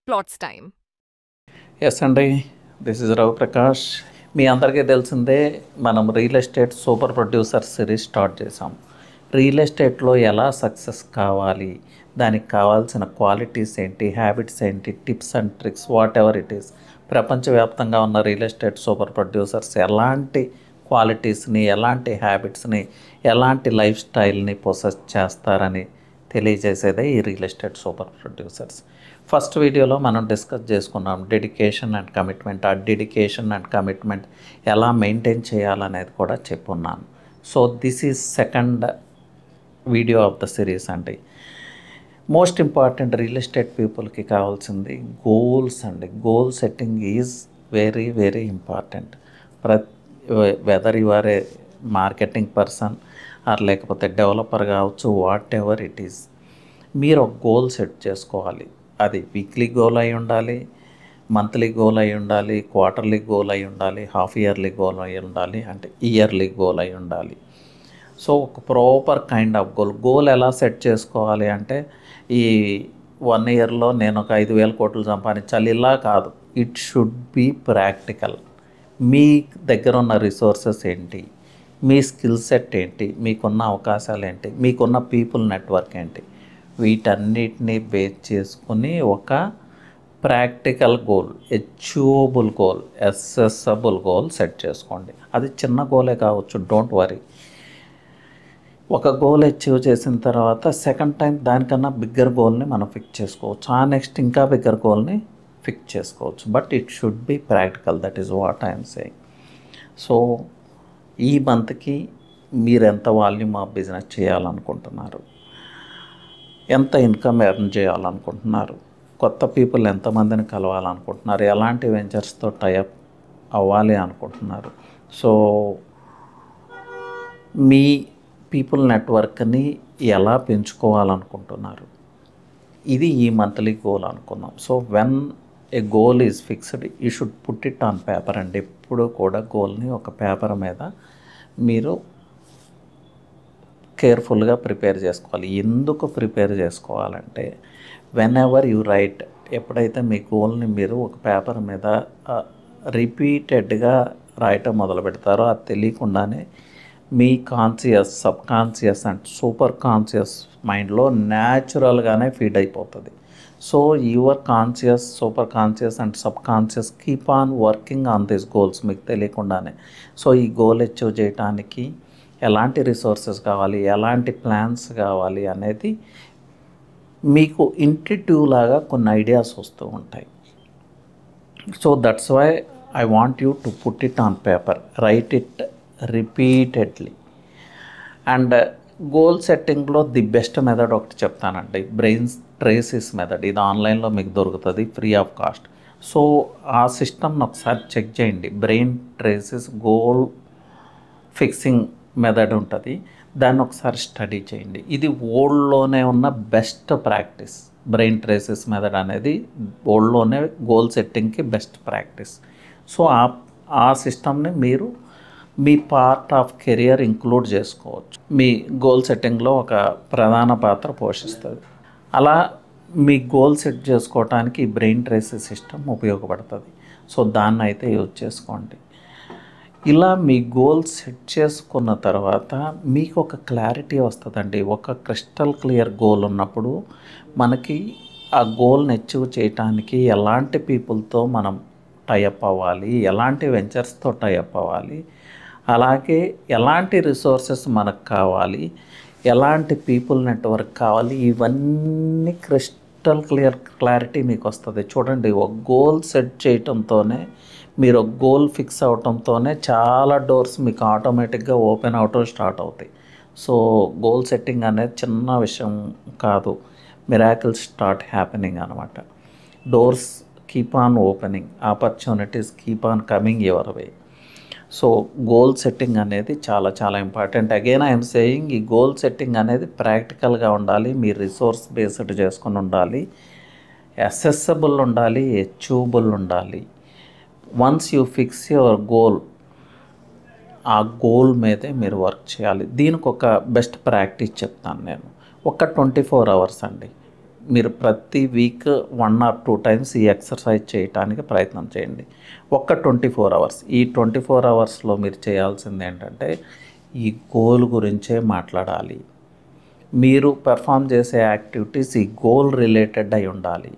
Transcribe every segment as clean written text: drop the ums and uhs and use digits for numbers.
Plots time. Yes అండి, this is Ravi Prakash. మీ అందరికీ తెలిసిందే, మనం real estate super producer series start చేసాం. రియల్ ఎస్టేట్లో ఎలా సక్సెస్ కావాలి, దానికి కావాల్సిన క్వాలిటీస్ ఏంటి, హ్యాబిట్స్ ఏంటి, tips and tricks, what ever it is. ప్రపంచవ్యాప్తంగా ఉన్న రియల్ ఎస్టేట్ సూపర్ ప్రొడ్యూసర్స్ ఎలాంటి క్వాలిటీస్ని, ఎలాంటి హ్యాబిట్స్ని, ఎలాంటి లైఫ్ స్టైల్ని పొసెస్ చేస్తారని తెలియజేసేదే ఈ real estate super producers. First వీడియోలో మనం డిస్కస్ చేసుకున్నాం డెడికేషన్ అండ్ కమిట్మెంట్. ఆ డెడికేషన్ అండ్ కమిట్మెంట్ ఎలా మెయింటైన్ చేయాలనేది కూడా చెప్పున్నాను. So this is second video of the series అండి. మోస్ట్ ఇంపార్టెంట్ రియల్ ఎస్టేట్ పీపుల్కి కావాల్సింది గోల్స్ అండి. Goal setting is very very important. Whether you are a marketing person or లేకపోతే డెవలపర్ కావచ్చు, వాట్ ఎవర్ ఇట్ ఈస్, మీరు ఒక goal set చేసుకోవాలి. అది వీక్లీ గోల్ అయి ఉండాలి, మంత్లీ గోల్ అయి ఉండాలి, క్వార్టర్లీ గోల్ అయి ఉండాలి, హాఫ్ ఇయర్లీ గోల్ అయి ఉండాలి, అంటే ఇయర్లీ గోల్ అయి ఉండాలి. సో ఒక ప్రాపర్ కైండ్ ఆఫ్ గోల్ ఎలా సెట్ చేసుకోవాలి అంటే, ఈ 1 ఇయర్లో నేను ఒక 5,000 కోట్లు సంపాదించాలి ఇలా కాదు. It should be practical. మీ దగ్గర ఉన్న రిసోర్సెస్ ఏంటి, మీ స్కిల్ సెట్ ఏంటి, మీకున్న అవకాశాలు ఏంటి, మీకున్న పీపుల్ నెట్వర్క్ ఏంటి, వీటన్నిటిని బేస్ చేసుకుని ఒక practical goal, achievable goal, assessable goal set చేసుకోండి. అది చిన్న గోలే కావచ్చు, డోంట్ వరీ. ఒక గోల్ అచీవ్ చేసిన తర్వాత సెకండ్ టైం దానికన్నా బిగ్గర్ గోల్ని మనం ఫిక్స్ చేసుకోవచ్చు. ఆ నెక్స్ట్ ఇంకా బిగ్గర్ గోల్ని ఫిక్స్ చేసుకోవచ్చు. But it should be practical. That is what I'm saying. So ఈ మంత్కి మీరు ఎంత వాల్యూమ్ ఆఫ్ బిజినెస్ చేయాలనుకుంటున్నారు, ఎంత ఇన్కమ్ ఎర్న్ చేయాలనుకుంటున్నారు, కొత్త పీపుల్ ఎంతమందిని కలవాలనుకుంటున్నారు, ఎలాంటి వెంచర్స్తో టైఅప్ అవ్వాలి అనుకుంటున్నారు, సో మీ పీపుల్ నెట్వర్క్ని ఎలా పెంచుకోవాలనుకుంటున్నారు, ఇది ఈ మంత్లీ గోల్ అనుకుందాం. So when a goal is fixed, you should put it on paper అండి. ఎప్పుడు కూడా గోల్ని ఒక పేపర్ మీద మీరు కేర్ఫుల్గా ప్రిపేర్ చేసుకోవాలి. ఎందుకు ప్రిపేర్ చేసుకోవాలంటే, వెన్ ఎవర్ యూ రైట్, ఎప్పుడైతే మీ గోల్ని మీరు ఒక పేపర్ మీద రిపీటెడ్గా రాయటం మొదలు పెడతారో, అది తెలియకుండానే మీ conscious, subconscious and superconscious మైండ్లో న్యాచురల్గానే ఫీడ్ అయిపోతుంది. So your conscious, superconscious and subconscious keep on working on this goals మీకు తెలియకుండానే. సో ఈ గోల్ అచీవ్ చేయడానికి ఎలాంటి రిసోర్సెస్ కావాలి, ఎలాంటి ప్లాన్స్ కావాలి అనేది మీకు ఇంట్యూటివ్ లాగా కొన్ని ఐడియాస్ వస్తూ ఉంటాయి. So that's why I want you to put it on paper, right it repeatedly. And goal సెట్టింగ్లో ది బెస్ట్ మెథడ్ ఒకటి చెప్తానండి, బ్రెయిన్ ట్రేసిస్ మెథడ్. ఇది ఆన్లైన్లో మీకు దొరుకుతుంది ఫ్రీ ఆఫ్ కాస్ట్. సో ఆ సిస్టమ్ని ఒకసారి చెక్ చేయండి. బ్రెయిన్ ట్రేసిస్ గోల్ ఫిక్సింగ్ మెథడ్ ఉంటుంది, దాన్ని ఒకసారి స్టడీ చేయండి. ఇది వరల్డ్లోనే ఉన్న బెస్ట్ ప్రాక్టీస్. బ్రెయిన్ ట్రేసిస్ మెథడ్ అనేది వరల్డ్లోనే గోల్ సెట్టింగ్కి బెస్ట్ ప్రాక్టీస్. సో ఆ సిస్టమ్ని మీరు మీ పార్ట్ ఆఫ్ కెరియర్ ఇంక్లూడ్ చేసుకోవచ్చు. మీ గోల్ సెట్టింగ్లో ఒక ప్రధాన పాత్ర పోషిస్తుంది. అలా మీ గోల్ సెట్ చేసుకోవడానికి ఈ బ్రెయిన్ ట్రేసిస్ సిస్టమ్ ఉపయోగపడుతుంది. సో దాన్ని అయితే యూజ్ చేసుకోండి. ఇలా మీ గోల్ సెట్ చేసుకున్న తర్వాత మీకు ఒక క్లారిటీ వస్తుందండి. ఒక క్రిస్టల్ క్లియర్ గోల్ ఉన్నప్పుడు మనకి ఆ గోల్ని అచీవ్ చేయడానికి ఎలాంటి పీపుల్తో మనం టైఅప్ అవ్వాలి, ఎలాంటి వెంచర్స్తో టైఅప్ అవ్వాలి, అలాగే ఎలాంటి రిసోర్సెస్ మనకు కావాలి, ఎలాంటి పీపుల్ నెట్వర్క్ కావాలి, ఇవన్నీ క్రిస్టల్ క్లారిటీ మీకు వస్తుంది. చూడండి, ఒక గోల్ సెట్ చేయటంతోనే, మీరు ఒక గోల్ ఫిక్స్ అవటంతోనే చాలా డోర్స్ మీకు ఆటోమేటిక్గా ఓపెన్ అవటం స్టార్ట్ అవుతాయి. సో గోల్ సెట్టింగ్ అనేది చిన్న విషయం కాదు, మిరాకిల్స్ స్టార్ట్ హ్యాపెనింగ్ అనమాట. Doors keep on opening, opportunities keep on coming your way. So goal setting అనేది చాలా చాలా ఇంపార్టెంట్. అగైన్ ఐఎమ్ సేయింగ్, ఈ గోల్ సెట్టింగ్ అనేది ప్రాక్టికల్గా ఉండాలి, మీ రిసోర్స్ బేస్డ్ చేసుకుని ఉండాలి, అసెసబుల్ ఉండాలి, అచీవబుల్ ఉండాలి. Once you fix your goal, ఆ గోల్ మీదే మీరు వర్క్ చేయాలి. దీనికి ఒక బెస్ట్ ప్రాక్టీస్ చెప్తాను నేను. ఒక 24 hours అండి, మీరు ప్రతి వీక్ 1 or 2 టైమ్స్ ఈ ఎక్సర్సైజ్ చేయటానికి ప్రయత్నం చేయండి. ఒక్క 24 అవర్స్. ఈ 24 అవర్స్లో మీరు చేయాల్సింది ఏంటంటే ఈ గోల్ గురించే మాట్లాడాలి. మీరు పెర్ఫామ్ చేసే యాక్టివిటీస్ ఈ గోల్ రిలేటెడ్ అయి ఉండాలి.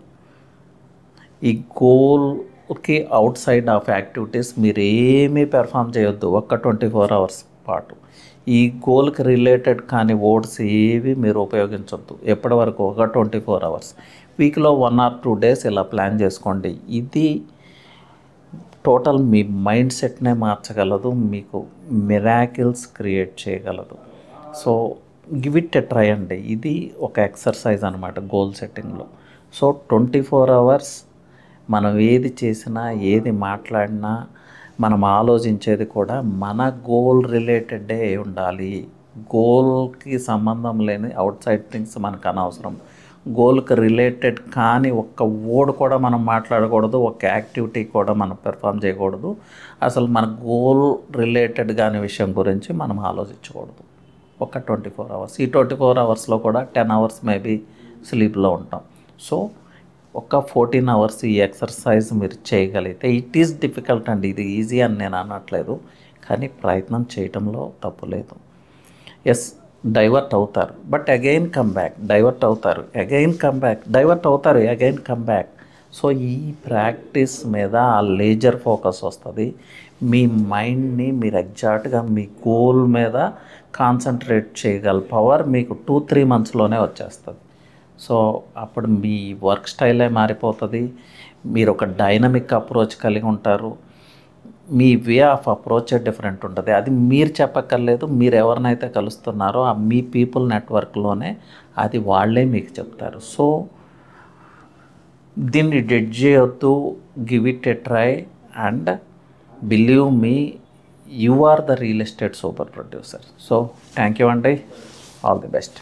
ఈ గోల్కి అవుట్ సైడ్ ఆఫ్ యాక్టివిటీస్ మీరు ఏమీ పెర్ఫామ్ చేయొద్దు ఒక్క 24 అవర్స్ పాటు. ఈ గోల్కి రిలేటెడ్ కానీ వర్డ్స్ ఏవి మీరు ఉపయోగించొద్దు ఎప్పటి వరకు ఒక 24 అవర్స్. వీక్లో 1 or 2 డేస్ ఇలా ప్లాన్ చేసుకోండి. ఇది టోటల్ మీ మైండ్ సెట్నే మార్చగలదు, మీకు మిరాకిల్స్ క్రియేట్ చేయగలదు. So give it a try అండి. ఇది ఒక ఎక్సర్సైజ్ అనమాట గోల్ సెట్టింగ్లో. సో 24 అవర్స్ మనం ఏది చేసినా ఏది మాట్లాడినా మనం ఆలోచించేది కూడా మన గోల్ రిలేటెడే ఉండాలి. గోల్కి సంబంధం లేని అవుట్ సైడ్ థింగ్స్ మనకు అనవసరం. గోల్కి రిలేటెడ్ కానీ ఒక్క వర్డ్ కూడా మనం మాట్లాడకూడదు, ఒక యాక్టివిటీ కూడా మనం పెర్ఫామ్ చేయకూడదు. అసలు మన గోల్ రిలేటెడ్ కాని విషయం గురించి మనం ఆలోచించకూడదు ఒక 24 అవర్స్. ఈ 24 అవర్స్లో కూడా 10 అవర్స్ మేబీ స్లీప్లో ఉంటాం. సో ఒక 14 అవర్స్ ఈ ఎక్సర్సైజ్ మీరు చేయగలిగితే, ఇట్ ఈస్ డిఫికల్ట్ అండి, ఇది ఈజీ అని నేను అనట్లేదు, కానీ ప్రయత్నం చేయటంలో తప్పు లేదు. ఎస్, డైవర్ట్ అవుతారు but again come back, divert అవుతారు అగైన్ కమ్ బ్యాక్, డైవర్ట్ అవుతారు అగైన్ కమ్ బ్యాక్. సో ఈ ప్రాక్టీస్ మీద ఆ లేజర్ ఫోకస్ వస్తుంది. మీ మైండ్ని మీరు ఎగ్జాక్ట్గా మీ గోల్ మీద కాన్సన్ట్రేట్ చేయగల పవర్ మీకు 2-3 మంత్స్లోనే వచ్చేస్తుంది. సో అప్పుడు మీ వర్క్ స్టైలే మారిపోతుంది. మీరు ఒక డైనమిక్ అప్రోచ్ కలిగి ఉంటారు. మీ వే ఆఫ్ అప్రోచ్ డిఫరెంట్ ఉంటుంది. అది మీరు చెప్పక్కర్లేదు, మీరు ఎవరినైతే కలుస్తున్నారో ఆ మీ పీపుల్ నెట్వర్క్లోనే అది వాళ్ళే మీకు చెప్తారు. సో దీన్ని డెడ్ చేయొద్దు, give it a try and believe me, you are the real estate super producer. So thank you అండి, ఆల్ ది బెస్ట్.